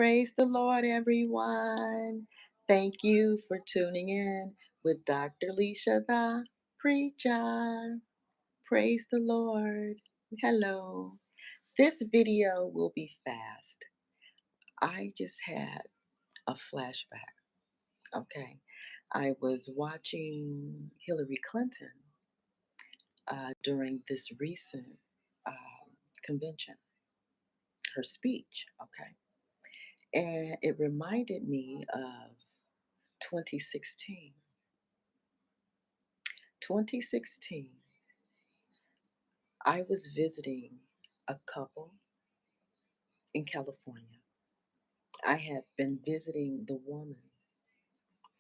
Praise the Lord, everyone. Thank you for tuning in with Dr. Leisha the Preacher. Praise the Lord. Hello. This video will be fast. I just had a flashback. Okay. I was watching Hillary Clinton during this recent convention, her speech. Okay. And it reminded me of 2016. 2016, I was visiting a couple in California. I had been visiting the woman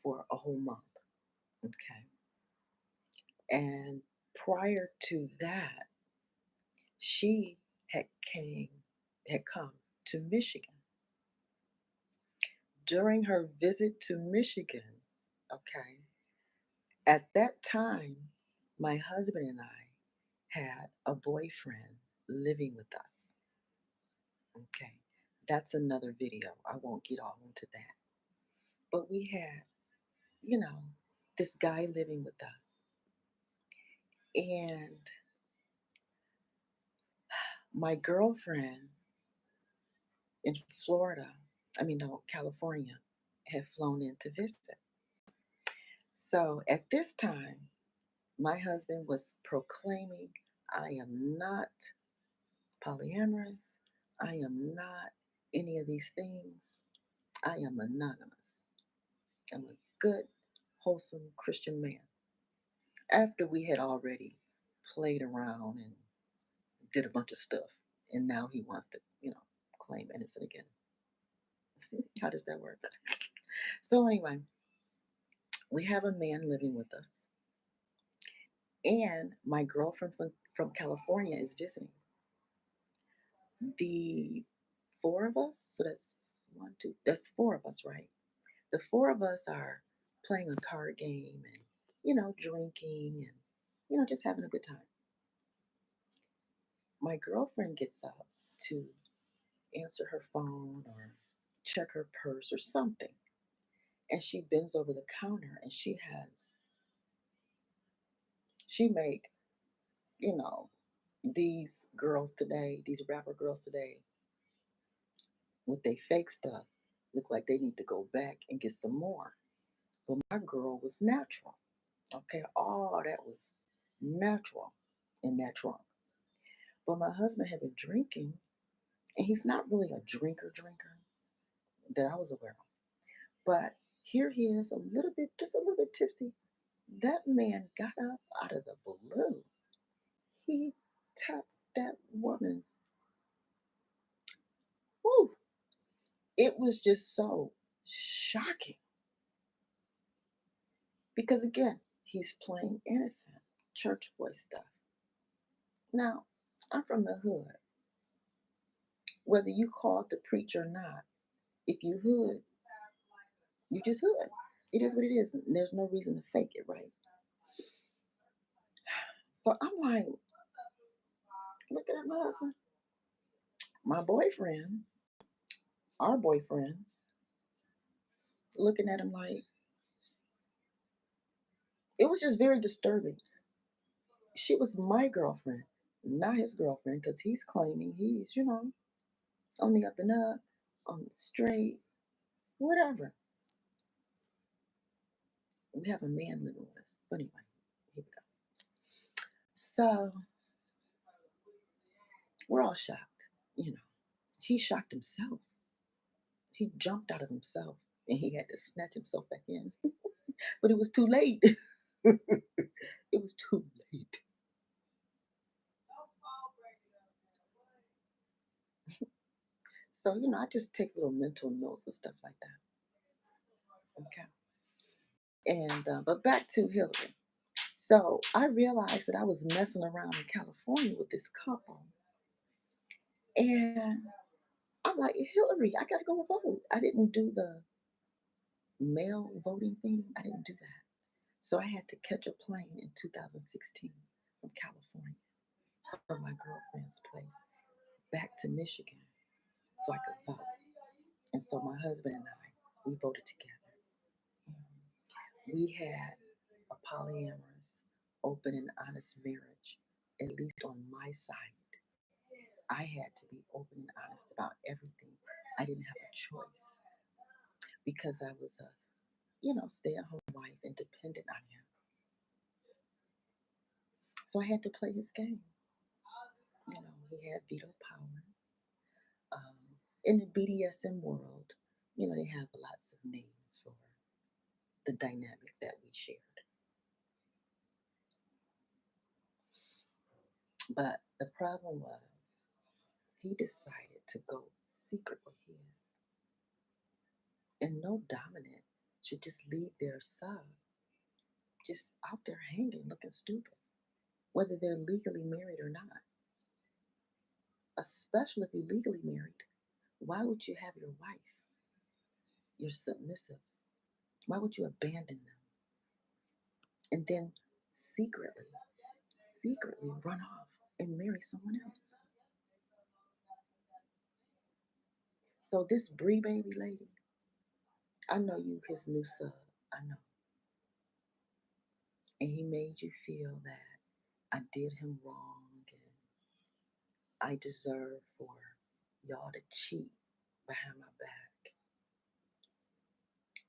for a whole month. Okay. And prior to that, she had come to Michigan. During her visit to Michigan, okay, at that time, my husband and I had a boyfriend living with us. Okay, that's another video. I won't get all into that. But we had, you know, this guy living with us. And my girlfriend in Florida, no, California, had flown in to visit. So at this time, my husband was proclaiming, I am not polyamorous. I am not any of these things. I am monogamous. I'm a good, wholesome Christian man. After we had already played around and did a bunch of stuff, and now he wants to, claim innocent again. How does that work? So anyway, we have a man living with us, and my girlfriend from California is visiting. The four of us, so that's one, two, that's four of us, right? The four of us are playing a card game and, drinking and, just having a good time. My girlfriend gets up to answer her phone or check her purse or something. And she bends over the counter and she make, you know, these girls today, these rapper girls today, with their fake stuff, look like they need to go back and get some more. But my girl was natural. Okay, all that was natural in that trunk. But my husband had been drinking, and he's not really a drinker that I was aware of. But here he is, just a little bit tipsy. That man got up out of the blue. He tapped that woman's. Whoo! It was just so shocking because again, he's playing innocent church boy stuff. Now, I'm from the hood. Whether you call it the preach or not, if you hood, you just hood. It is what it is. There's no reason to fake it, right? So I'm like, looking at my husband, my boyfriend, our boyfriend, looking at him like, it was just very disturbing. She was my girlfriend, not his girlfriend, because he's claiming he's, on the up and up, on the straight, whatever. We have a man living with us. But anyway, here we go. So we're all shocked. He shocked himself. He jumped out of himself and he had to snatch himself back in. But it was too late. It was too late. So, I just take little mental notes and stuff like that. Okay. And, but back to Hillary. So I realized that I was messing around in California with this couple. And I'm like, Hillary, I got to go vote. I didn't do the mail voting thing. I didn't do that. So I had to catch a plane in 2016 from California from my girlfriend's place back to Michigan so I could vote. And And so my husband and I, we voted together. We had a polyamorous, open and honest marriage, at least on my side. I had to be open and honest about everything. I didn't have a choice because I was a, stay-at-home wife and dependent on him. So I had to play his game. He had veto power. In the BDSM world, they have lots of names for the dynamic that we shared. But the problem was he decided to go secret with his. And no dominant should just leave their sub just out there hanging looking stupid, whether they're legally married or not. Especially if you're legally married, why would you have your wife, your submissive, why would you abandon them? And then secretly run off and marry someone else. So this Bree baby lady, I know you his new sub, I know. And he made you feel that I did him wrong and I deserve for y'all to cheat behind my back.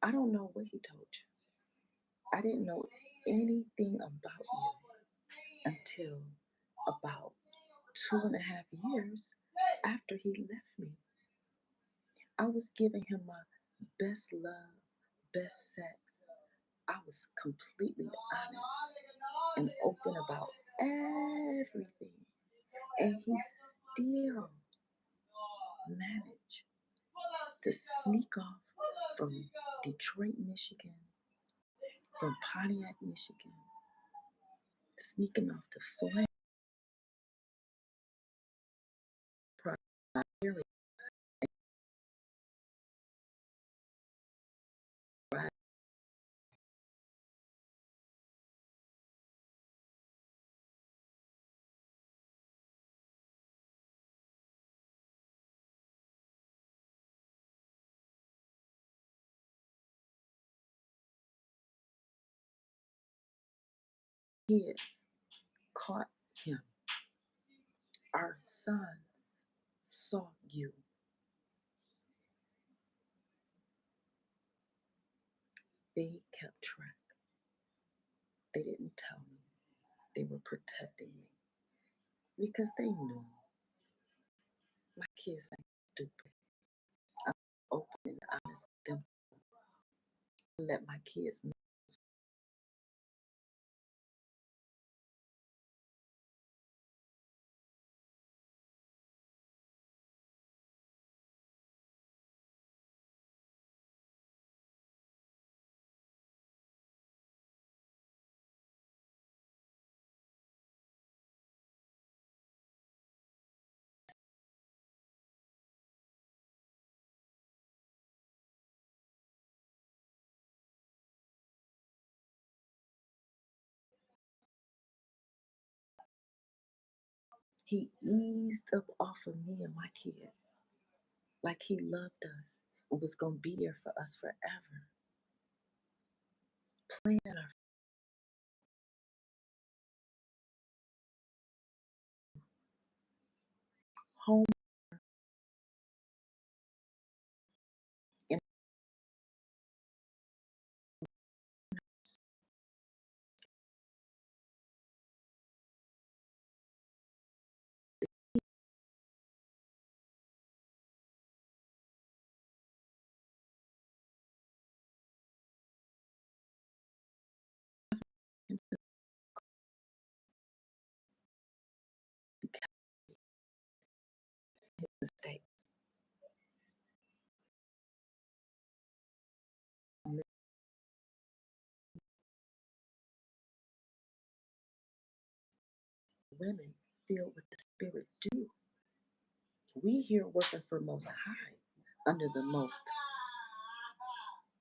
I don't know what he told you. I didn't know anything about you until about 2.5 years after he left me. I was giving him my best love, best sex. I was completely honest and open about everything. And he still managed to sneak off from Detroit, Michigan, from Pontiac, Michigan, sneaking off to Flint, area. Kids caught him. Our sons saw you. They kept track. They didn't tell me. They were protecting me because they knew my kids ain't stupid. I'm open and honest with them. Let my kids know he eased up off of me and my kids like he loved us and was going to be there for us forever. Playing in our home and mistakes. Women filled with the Spirit do. We here working for Most High under the most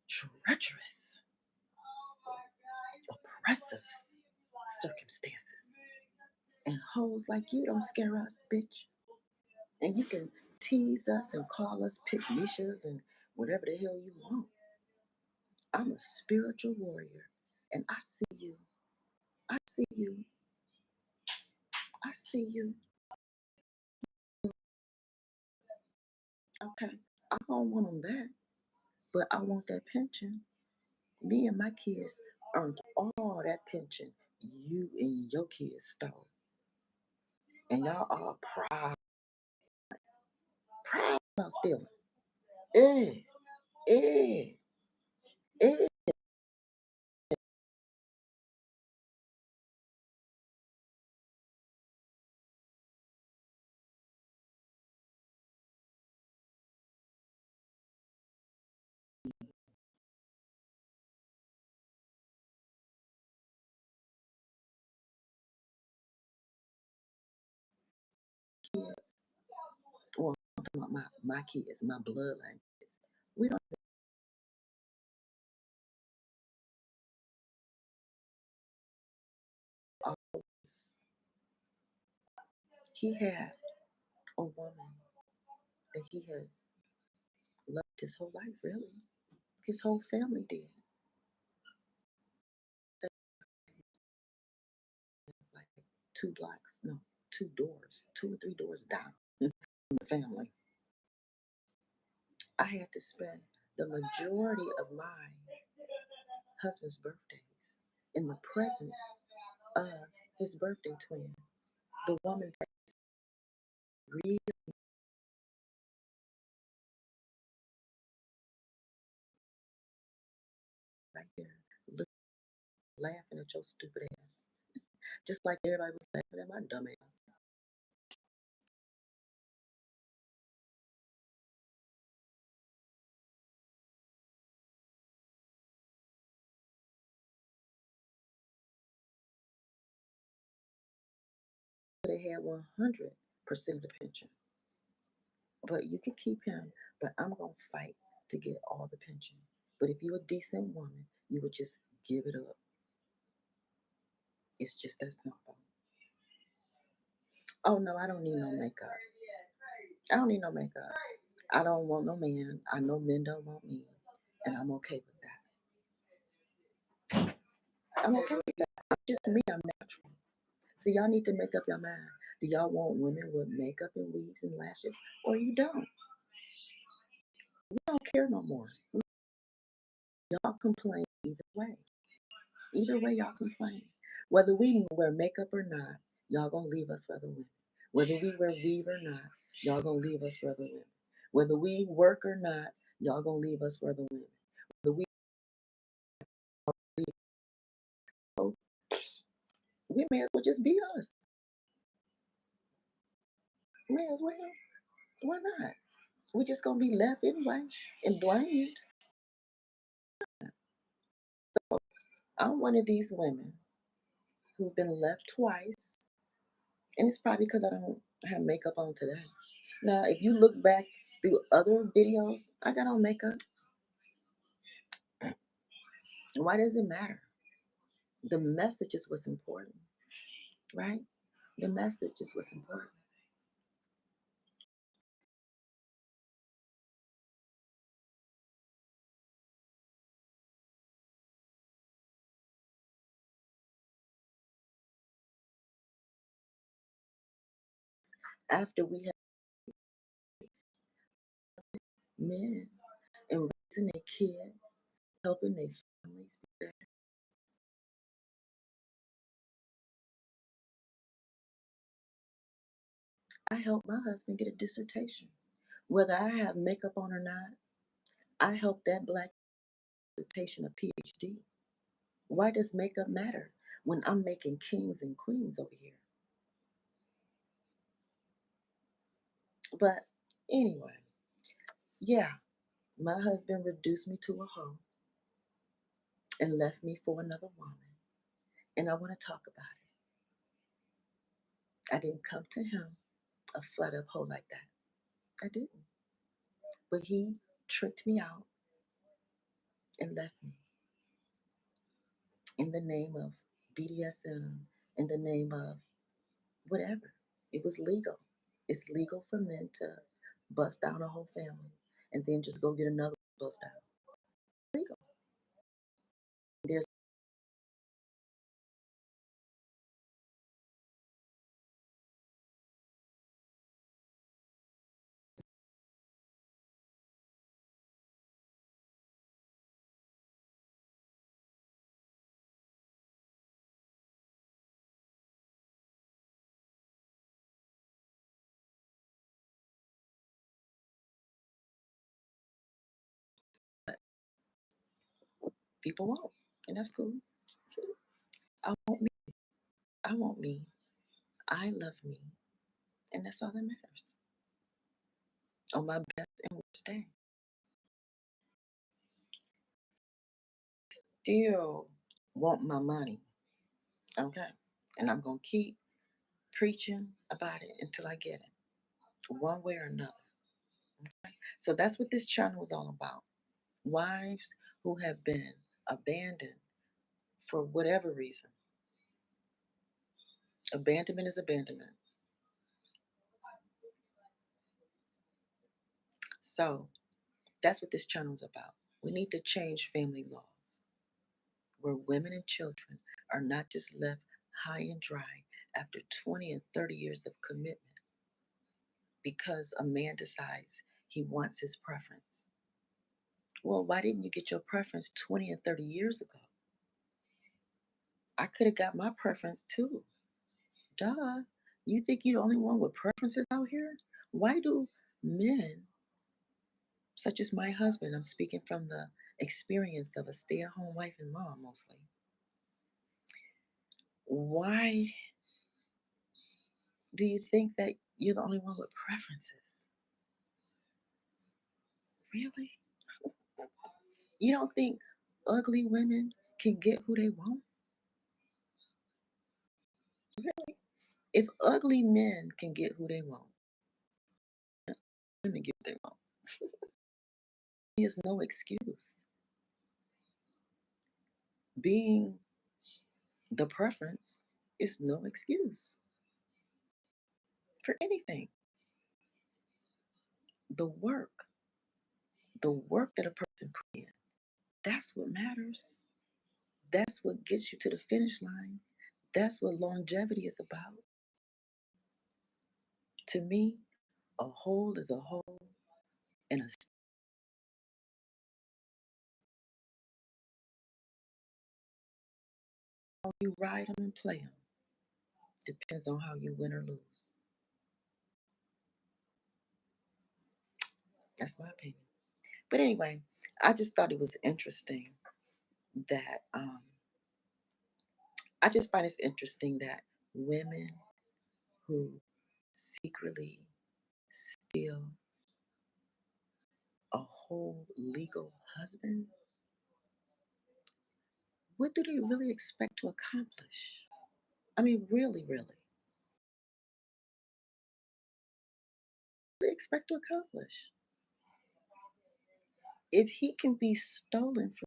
treacherous, oppressive circumstances. And hoes like you don't scare us, bitch. And you can tease us and call us pygmishas and whatever the hell you want. I'm a spiritual warrior, and I see you. I see you. I see you. Okay. I don't want them back, but I want that pension. Me and my kids earned all that pension you and your kids stole. And y'all are proud about stealing. Eh, eh, eh. Kids. Well, I'm talking about my kids, my bloodline kids. We don't. He had a woman that he has loved his whole life, really. His whole family did. Like 2 blocks, no, 2 doors, 2 or 3 doors down from the family. I had to spend the majority of my husband's birthdays in the presence of his birthday twin, the woman that really right there, look, laughing at your stupid ass, just like everybody was laughing at my dumb ass. They had 100% of the pension, but you can keep him. But I'm gonna fight to get all the pension. But if you're a decent woman, you would just give it up. It's just that simple. Oh no, I don't need no makeup. I don't need no makeup. I don't want no man. I know men don't want me, and I'm okay with that. I'm okay with that. I'm just me. I'm natural. So y'all need to make up your mind. Do y'all want women with makeup and weaves and lashes, or you don't? We don't care no more. Y'all complain either way. Either way, y'all complain. Whether we wear makeup or not, y'all gonna leave us for the women. Whether we wear weave or not, y'all gonna leave us for the women. Whether we work or not, y'all gonna leave us for the women. Whether we leave, we may as well just be us. May as well. Why not? We just gonna be left anyway and blamed. I'm one of these women who've been left twice, and it's probably because I don't have makeup on today. Now, if you look back through other videos, I got on makeup. Why does it matter? The message is what's important, right? The message is what's important. After we have men and raising their kids, helping their families be better, I helped my husband get a dissertation. Whether I have makeup on or not, I helped that black dissertation a PhD. Why does makeup matter when I'm making kings and queens over here? But anyway, yeah, my husband reduced me to a hoe and left me for another woman. And I want to talk about it. I didn't come to him a flat up hoe like that. I didn't. But he tricked me out and left me in the name of BDSM, in the name of whatever. It was legal. It's legal for men to bust down a whole family and then just go get another style. Legal. There's people won't, and that's cool. I want me. I want me. I love me, and that's all that matters. On my best and worst day, still want my money. Okay, and I'm gonna keep preaching about it until I get it, one way or another. So that's what this channel is all about. Wives who have been abandoned for whatever reason. Abandonment is abandonment. So that's what this channel is about. We need to change family laws where women and children are not just left high and dry after 20 and 30 years of commitment because a man decides he wants his preference. Well, why didn't you get your preference 20 and 30 years ago? I could have got my preference too. Duh. You think you're the only one with preferences out here? Why do men, such as my husband, I'm speaking from the experience of a stay at home wife and mom mostly, why do you think that you're the only one with preferences? Really? You don't think ugly women can get who they want? Really? If ugly men can get who they want, women get what they want. There's no excuse. Being the preference is no excuse for anything. The work, the work that a person put in, that's what matters. That's what gets you to the finish line. That's what longevity is about. To me, a whole is a whole, and a how you ride them and play them depends on how you win or lose. That's my opinion. But anyway, I just thought it was interesting that I just find it interesting that women who secretly steal a whole legal husband, what do they really expect to accomplish? I mean, really, really, they expect to accomplish? If he can be stolen from,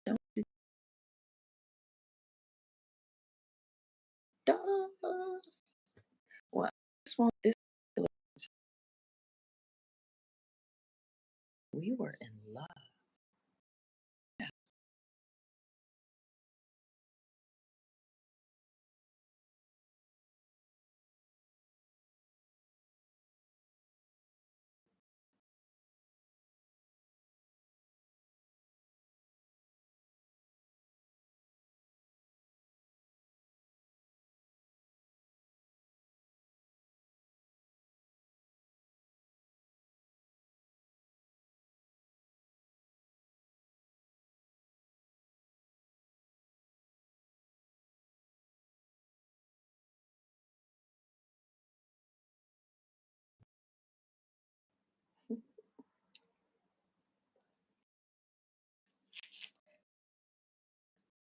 don't you, duh. Well, I just want this. We were in love. Yeah.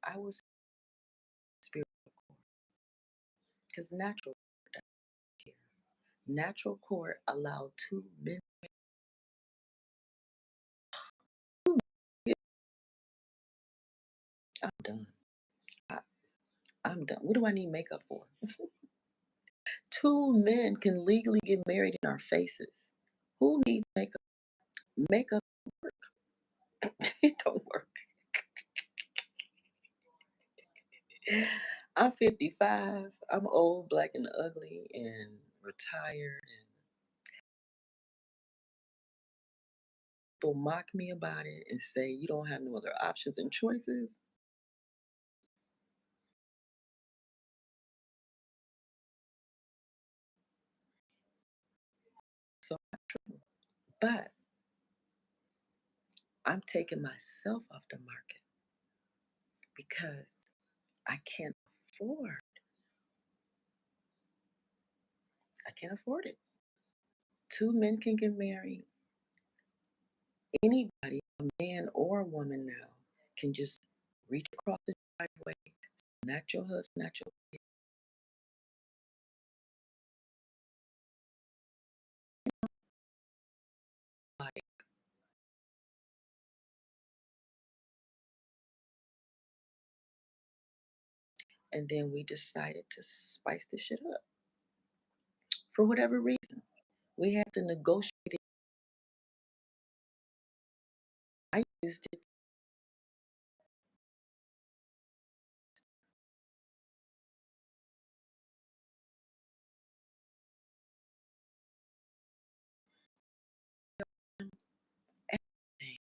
I was spiritual because natural here. Natural court allowed two men. I'm done. I, I'm done. What do I need makeup for? Two men can legally get married in our faces. Who needs makeup? Makeup It don't work. I'm 55. I'm old, black, and ugly, and retired. And people mock me about it and say you don't have no other options and choices. So, but I'm taking myself off the market because I can't afford. I can't afford it. Two men can get married. Anybody, a man or a woman now, can just reach across the driveway, not your husband, not your wife. And then we decided to spice this shit up for whatever reasons. We had to negotiate it. I used it. Everything.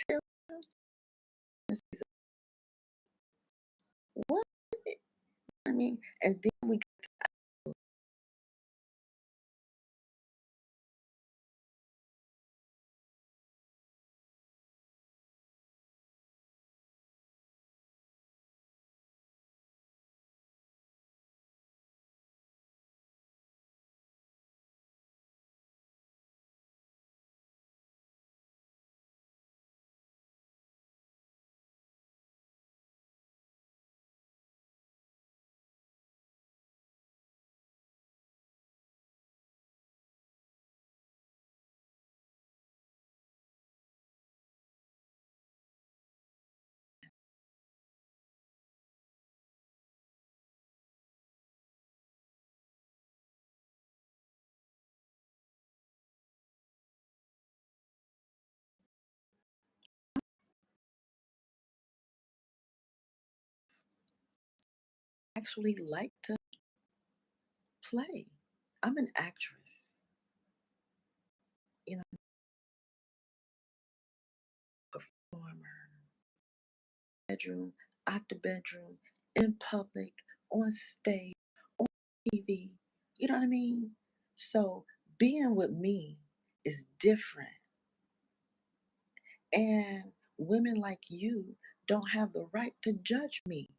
Tell us, what? I mean, and then we actually like to play. I'm an actress, you know, performer, bedroom, out the bedroom, in public, on stage, on TV. You know what I mean? So being with me is different. And women like you don't have the right to judge me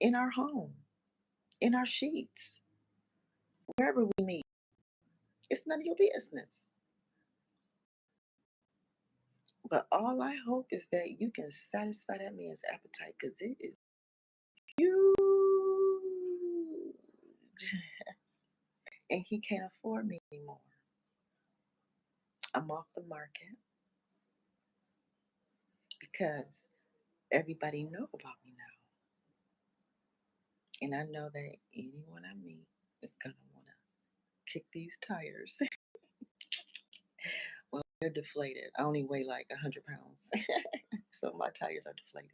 in our home, in our sheets, wherever we meet. It's none of your business. But all I hope is that you can satisfy that man's appetite because it is huge. And he can't afford me anymore. I'm off the market because everybody know about me now. And I know that anyone I meet is gonna wanna kick these tires. Well, they're deflated. I only weigh like 100 pounds. So my tires are deflated.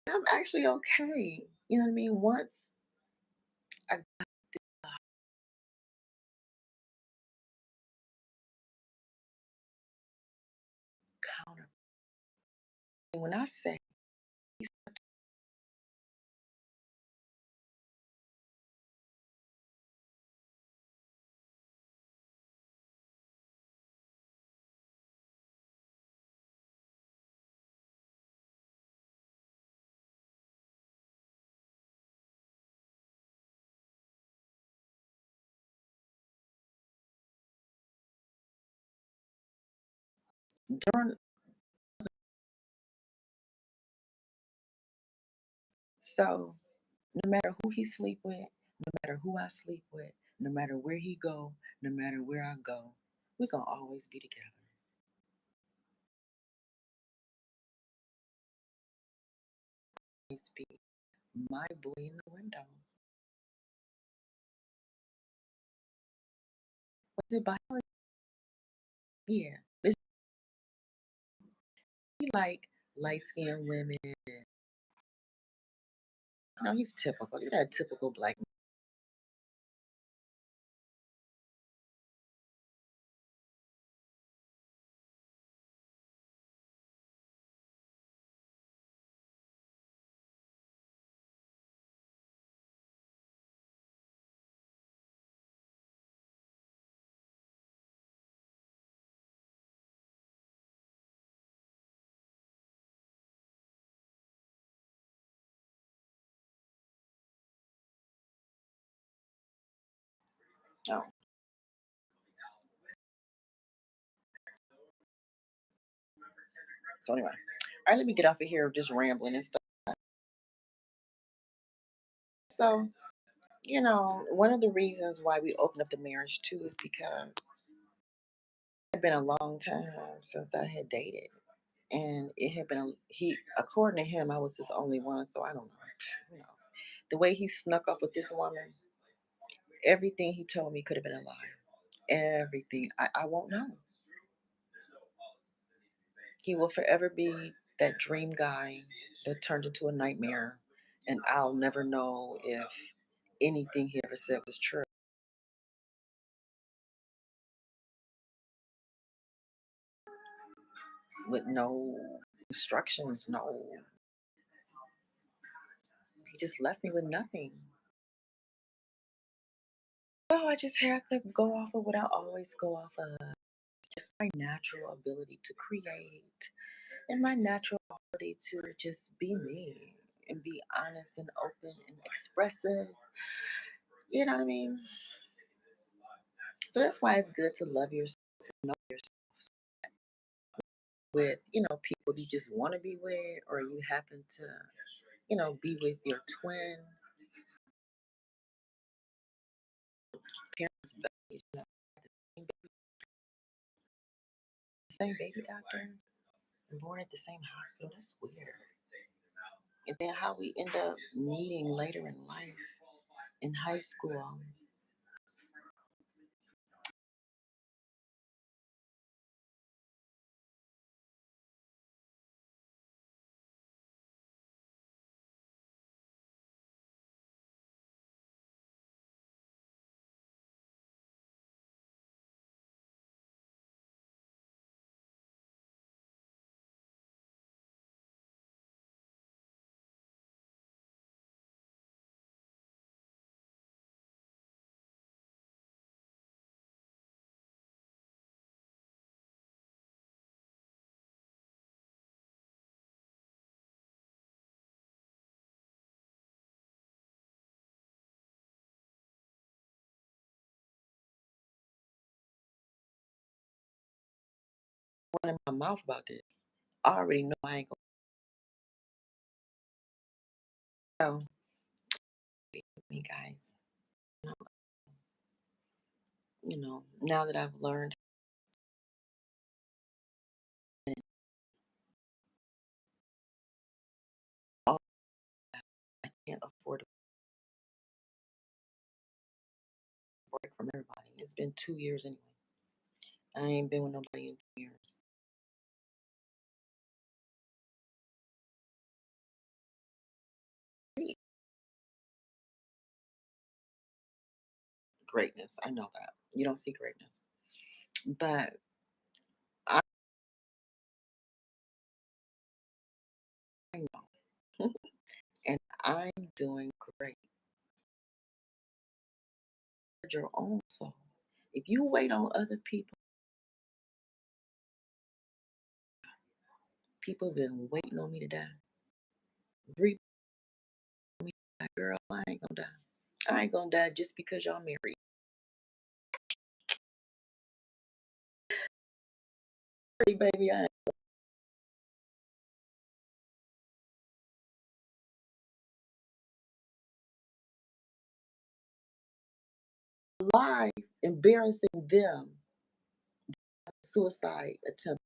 I'm actually okay. You know what I mean? Once I got the counter, when I say during So no matter who he sleep with, no matter who I sleep with, no matter where he go, no matter where I go, we gonna always be together. Always be my boy in the window. Was it biology? Yeah. It's he like light skinned women. He's typical. You're that typical black man. No. So anyway. All right, let me get off of here just rambling and stuff. So, one of the reasons why we opened up the marriage too is because it had been a long time since I had dated. And it had been according to him, I was his only one, so I don't know. Who knows? The way he snuck up with this woman, everything he told me could have been a lie. Everything. I won't know. He will forever be that dream guy that turned into a nightmare, and I'll never know if anything he ever said was true. With no instructions, no. He just left me with nothing. So I just have to go off of what I always go off of. Just my natural ability to create and my natural ability to just be me and be honest and open and expressive. You know what I mean? So that's why it's good to love yourself and know yourself with, people you just want to be with, or you happen to, be with your twin parents, same baby doctor, and born at the same hospital. That's weird. And then how we end up meeting later in life in high school. Running my mouth about this. I already know I ain't gonna be with me, guys. Now that I've learned all, I can't afford to break from everybody. It's been 2 years anyway. I ain't been with nobody in 2 years. Greatness, I know that. You don't see greatness. But I know. And I'm doing great. Your own soul. If you wait on other people, people have been waiting on me to die. Breathe me, girl, I ain't gonna die. I ain't gonna die just because y'all married. Baby, I live embarrassing them, suicide attempt.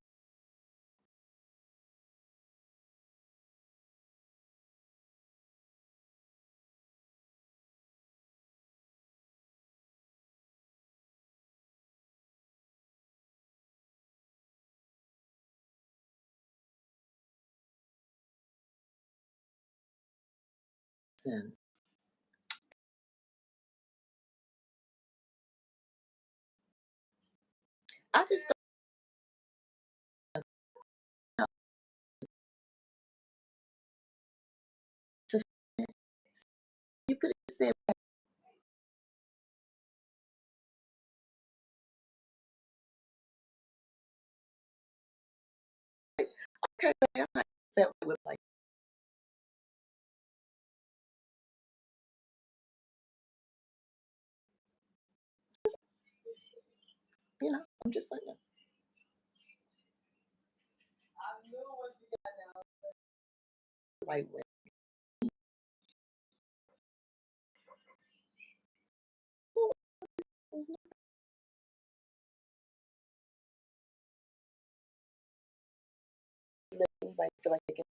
I just don't know. You could have said, okay, babe, I felt with like, I'm just saying. Right way. Who was not letting anybody feel like they can